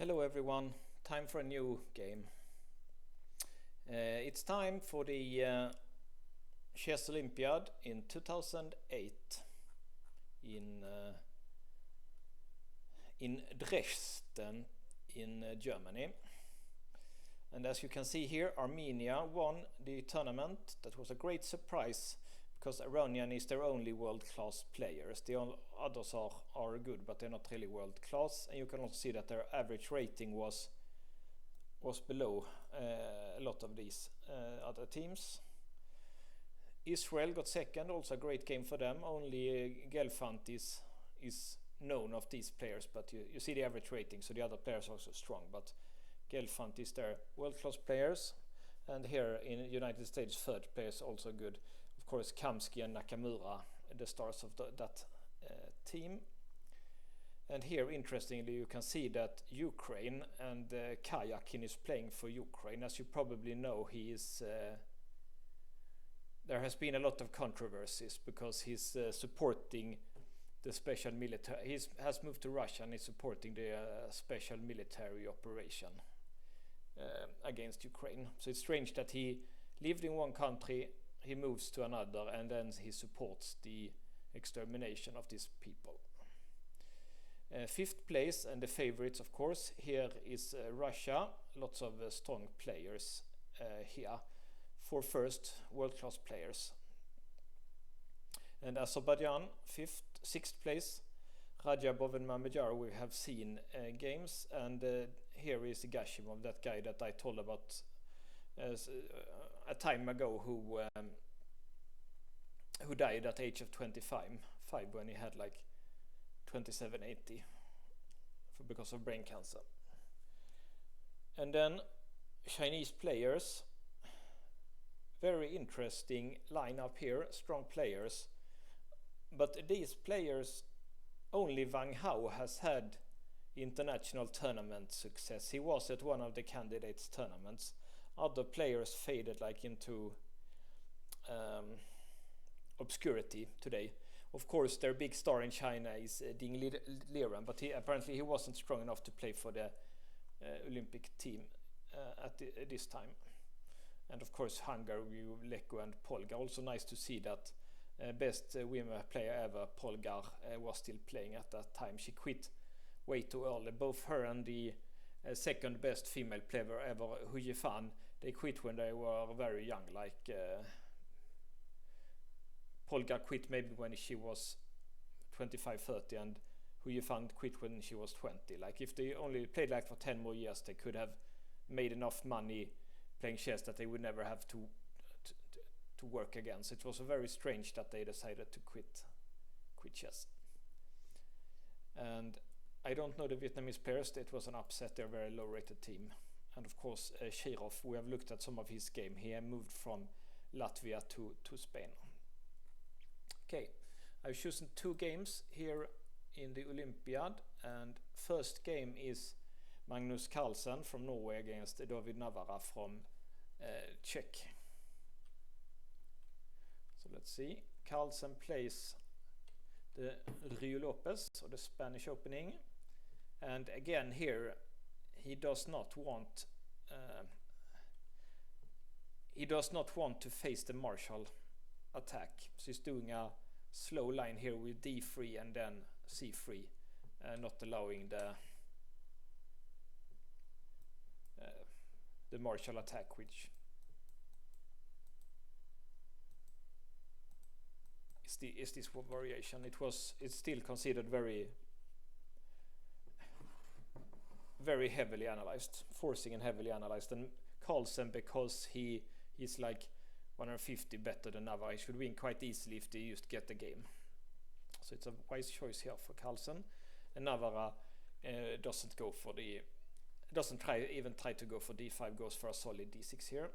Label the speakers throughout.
Speaker 1: Hello everyone, time for a new game. It's time for the chess Olympiad in 2008 in Dresden in Germany. And as you can see here, Armenia won the tournament. That was a great surprise because Iranian is their only world-class players. The others are good, but they're not really world-class. And you can also see that their average rating was below a lot of these other teams. Israel got second, also a great game for them. Only Gelfand is known of these players, but you see the average rating, so the other players are also strong. But Gelfand is their world-class players. And here in the United States, third players also good. Of course, Kamsky and Nakamura, the stars of that team. And here, interestingly, you can see that Ukraine and Kayakin is playing for Ukraine. As you probably know, he is. There has been a lot of controversies because he's supporting the special military. He has moved to Russia and is supporting the special military operation against Ukraine. So it's strange that he lived in one country, he moves to another, and then he supports the extermination of these people. Fifth place and the favorites, of course, here is Russia. Lots of strong players here for first world-class players. And Azerbaijan, sixth place. Rajabov and Mamedjar we have seen games, and here is Gashimov, that guy that I told about a time ago, who died at the age of 25 when he had like 2780 because of brain cancer. And then Chinese players, very interesting lineup here, strong players, but these players, only Wang Hao has had international tournament success. He was at one of the candidates tournaments. Other players faded like into obscurity today. Of course, their big star in China is Ding Liren, but apparently he wasn't strong enough to play for the Olympic team at this time. And of course, Hungary, Leko and Polgar. Also nice to see that best women player ever, Polgar, was still playing at that time. She quit way too early. Both her and the second best female player ever, Hu Yifan, they quit when they were very young. Like Polgar quit maybe when she was 25-30, and Hu Yifan quit when she was 20. Like if they only played like for 10 more years, they could have made enough money playing chess that they would never have to work again. So it was very strange that they decided to quit chess. And I don't know the Vietnamese players. It was an upset. They're a very low-rated team. And of course, Shirov, we have looked at some of his game. He moved from Latvia to Spain. Okay, I've chosen two games here in the Olympiad. And first game is Magnus Carlsen from Norway against David Navara from Czech. So let's see. Carlsen plays the Rio Lopez, or the Spanish opening. And again here, he does not want to face the Marshall attack. So he's doing a slow line here with d3 and then c3, not allowing the Marshall attack, which is this variation. It's still considered very heavily analyzed, forcing and heavily analyzed. And Carlsen, because he is like 150 better than Navara, he should win quite easily if they just get the game. So it's a wise choice here for Carlsen. And Navara doesn't try to go for d5, goes for a solid d6 here.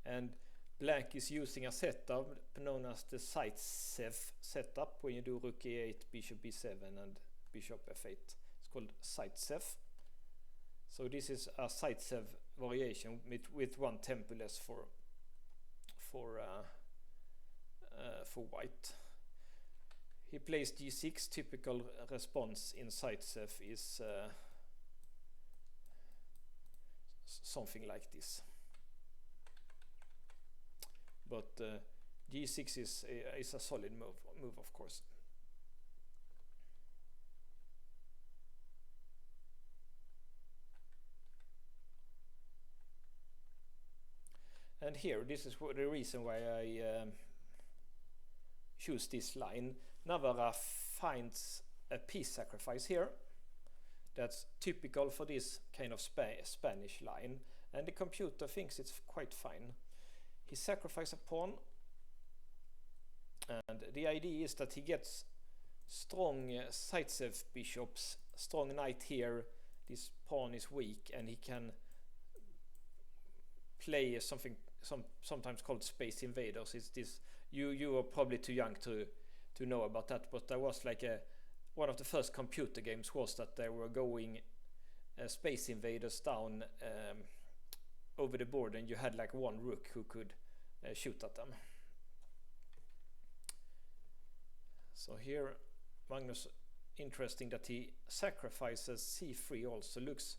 Speaker 1: And Black is using a setup known as the Zaitsev setup, when you do Rook e8, Bishop b7 and Bishop f8. It's called Zaitsev. So this is a Zaitsev variation with one tempo less for white. He plays g6. Typical response in Zaitsev is something like this. But g6 is a solid move, of course. And here, this is the reason why I choose this line. Navara finds a piece sacrifice here. That's typical for this kind of Spanish line, and the computer thinks it's quite fine. He sacrifices a pawn, and the idea is that he gets strong Zaitsev bishops, strong knight here. This pawn is weak, and he can play something sometimes called Space Invaders. It's this. You are probably too young to know about that, but there was like one of the first computer games was that they were going Space Invaders down over the board, and you had like one rook who could shoot at them. So here Magnus, interesting that he sacrifices c3 also. Looks,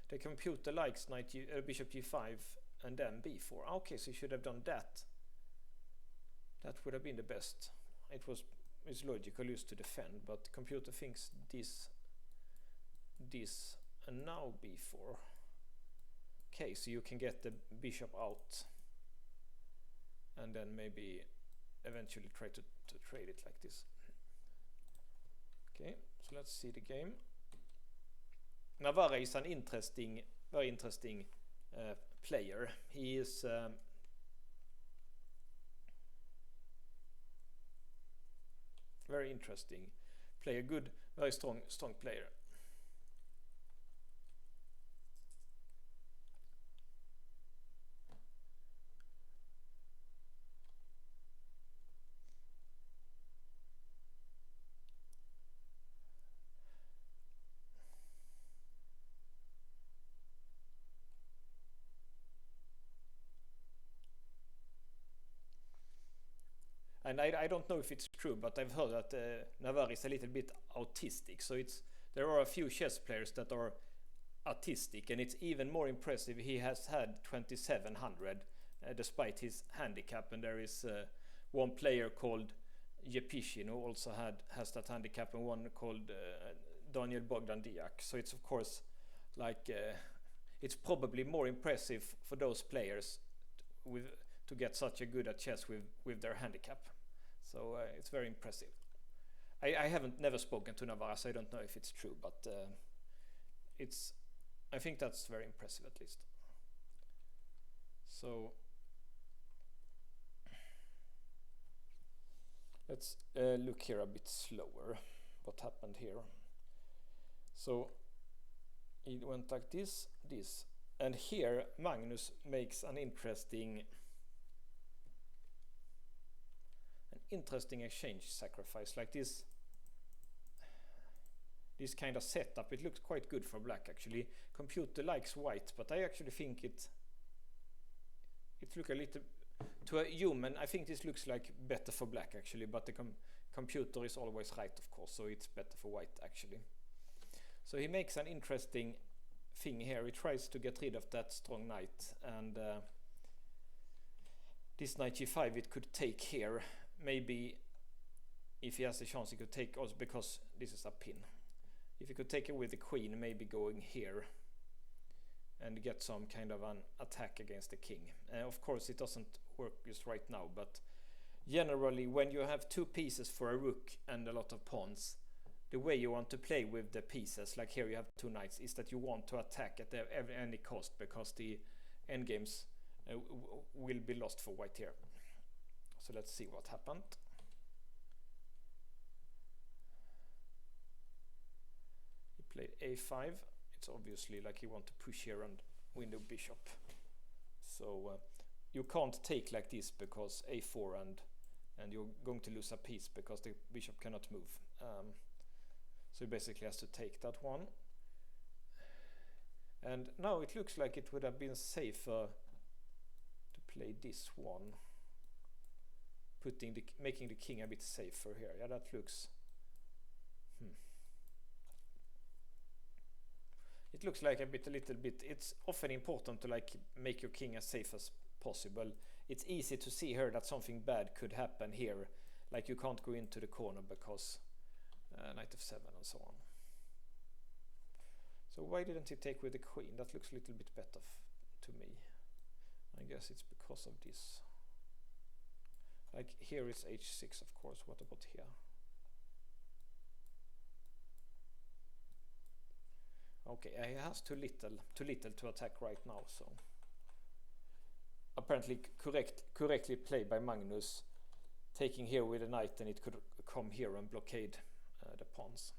Speaker 1: the computer likes bishop g5 and then b4. Okay, so he should have done that. That would have been the best. It's logical used to defend, but the computer thinks this, and now b4. Okay, so you can get the bishop out, and then maybe eventually try to trade it like this. Okay, so let's see the game. Navara is an very interesting player. He is very interesting player, good, very strong player. And I don't know if it's true, but I've heard that Navara is a little bit autistic. So there are a few chess players that are autistic, and it's even more impressive. He has had 2700 despite his handicap, and there is one player called Yepishin who also has that handicap, and one called Daniel Bogdan Diak. So it's of course like it's probably more impressive for those players to get such a good at chess with their handicap. So it's very impressive. I haven't never spoken to Navara, so I don't know if it's true, but I think that's very impressive at least. So let's look here a bit slower. What happened here? So it went like this, and here Magnus makes an interesting exchange sacrifice like this kind of setup. It looks quite good for black actually. Computer likes white, but I actually think it looks a little, to a human, I think this looks like better for black actually, but the computer is always right, of course, so it's better for white actually. So he makes an interesting thing here. He tries to get rid of that strong knight, and this knight g5 it could take here. Maybe if he has a chance he could take also, because this is a pin. If he could take it with the queen, maybe going here and get some kind of an attack against the king. Of course it doesn't work just right now, but generally when you have two pieces for a rook and a lot of pawns, the way you want to play with the pieces, like here you have two knights, is that you want to attack at any cost, because the endgames will be lost for white here. So let's see what happened. He played a5. It's obviously like he wants to push here and win the bishop. So you can't take like this because a4, and you're going to lose a piece because the bishop cannot move. So he basically has to take that one. And now it looks like it would have been safer to play this one. making the king a bit safer here. Yeah, that looks... It looks like a little bit. It's often important to like make your king as safe as possible. It's easy to see here that something bad could happen here. Like you can't go into the corner because knight f7 and so on. So why didn't he take with the queen? That looks a little bit better to me. I guess it's because of this. Like here is h6, of course. What about here? Okay, he has too little to attack right now, so apparently correctly played by Magnus, taking here with a knight, and it could come here and blockade the pawns.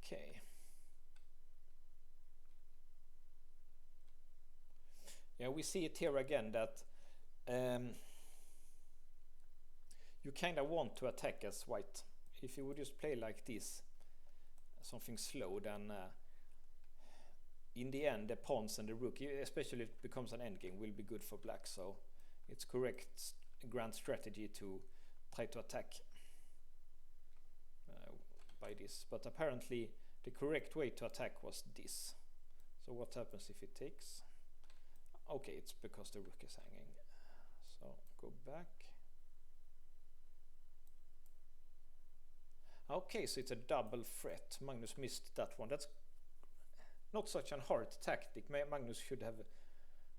Speaker 1: Okay. Yeah, we see it here again that you kind of want to attack as white. If you would just play like this, something slow, then in the end the pawns and the rook, especially if it becomes an endgame, will be good for black. So it's correct grand strategy to try to attack by this. But apparently the correct way to attack was this. So what happens if it takes? Okay, it's because the rook is hanging. So go back. Okay, so it's a double threat. Magnus missed that one. That's not such a hard tactic. Magnus should have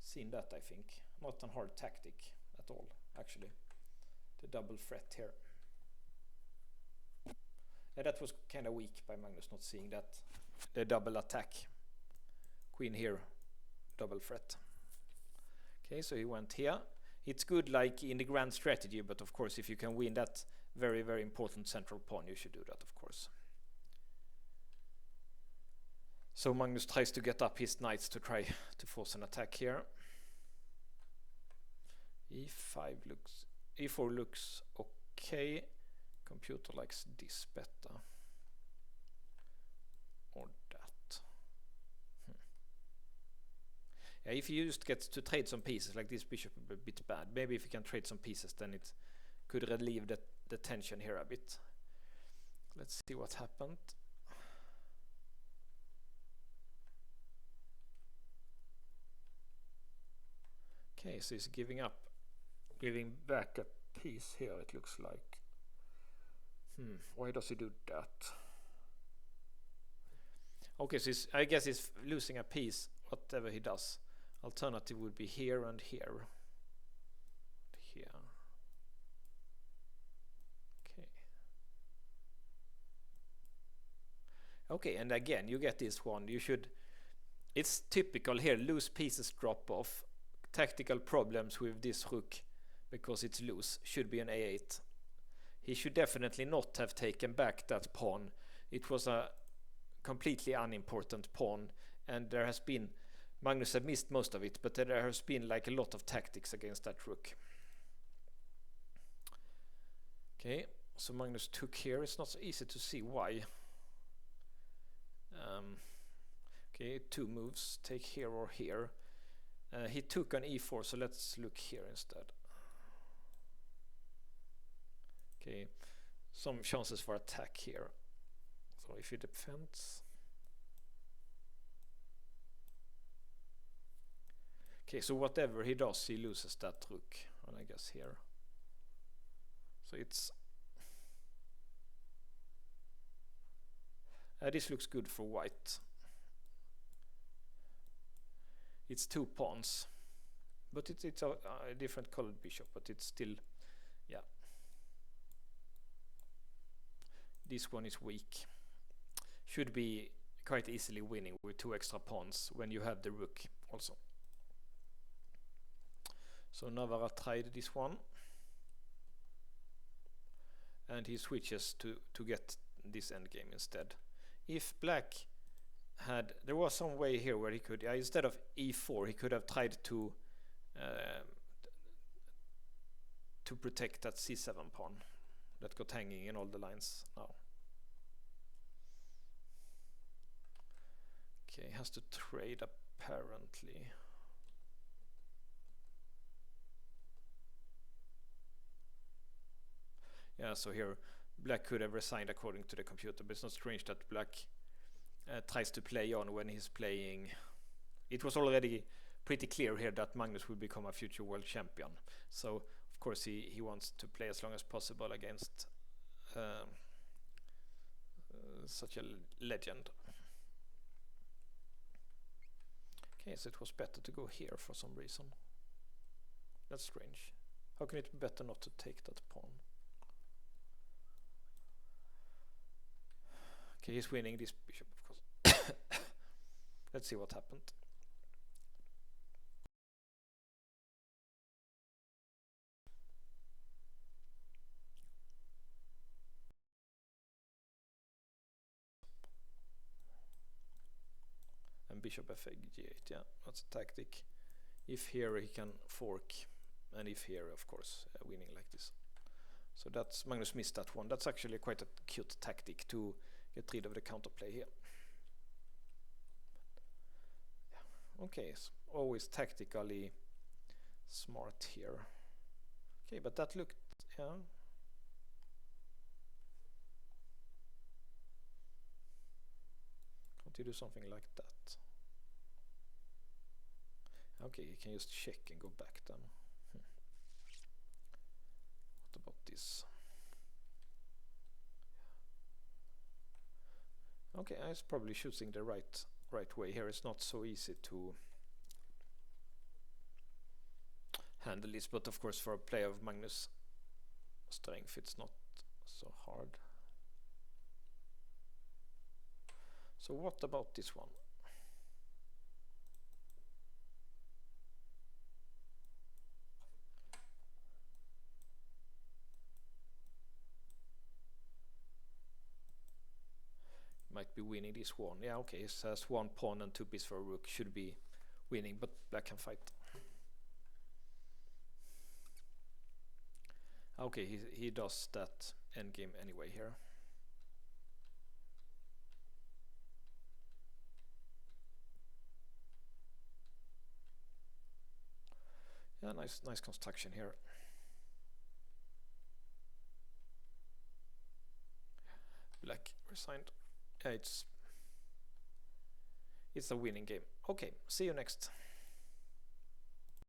Speaker 1: seen that, I think. Not a hard tactic at all, actually. The double threat here. Yeah, that was kind of weak by Magnus not seeing that. The double attack. Queen here, double threat. Okay, so he went here. It's good like in the grand strategy, but of course if you can win that very, very important central pawn, you should do that, of course. So Magnus tries to get up his knights to try to force an attack here. E4 looks okay. Computer likes this better. Or that. Yeah, if you just get to trade some pieces, like this bishop would be a bit bad. Maybe if you can trade some pieces, then it could relieve the tension here a bit. Let's see what happened. Okay, so he's giving back a piece here, it looks like. Why does he do that? Okay, so I guess he's losing a piece, whatever he does. Alternative would be here and here. Here. Okay. Okay, and again, you get this one. It's typical here, loose pieces drop off. Tactical problems with this rook because it's loose. Should be an a8. He should definitely not have taken back that pawn. It was a completely unimportant pawn, and there has been, Magnus had missed most of it, but there has been like a lot of tactics against that rook. Okay, so Magnus took here. It's not so easy to see why. Okay, two moves, take here or here. He took on e4, so let's look here instead. Okay, some chances for attack here. So if he defends. Okay, so whatever he does, he loses that rook, and I guess here. So it's... this looks good for white. It's two pawns, but it's a different colored bishop, but it's still, yeah. This one is weak. Should be quite easily winning with two extra pawns when you have the rook also. So Navara tried this one, and he switches to get this endgame instead. If black had, there was some way here where he could, instead of e4, he could have tried to protect that c7 pawn that got hanging in all the lines now. Okay, has to trade apparently. Yeah, so here black could have resigned according to the computer, but it's not strange that black tries to play on when he's playing. It was already pretty clear here that Magnus will become a future world champion, so of course he wants to play as long as possible against such a legend. Okay, so it was better to go here for some reason. That's strange. How can it be better not to take that pawn? Okay, he's winning this bishop, of course. Let's see what happened. And bishop f8 g8, yeah, that's a tactic. If here he can fork, and if here, of course, winning like this. So that's, Magnus missed that one. That's actually quite a cute tactic to get rid of the counterplay here. Yeah. Okay, so always tactically smart here. Okay, but that looked, yeah. Can't you do something like that? Okay, you can just check and go back then. What about this? Okay, I was probably choosing the right way here. It's not so easy to handle this, but of course for a player of Magnus' strength it's not so hard. So what about this one? Might be winning this one. Yeah, okay, it says one pawn and 2 pieces for a rook, should be winning, but black can fight. Okay, he does that endgame anyway here. Yeah, nice construction here. Black resigned. It's a winning game. Okay, see you next.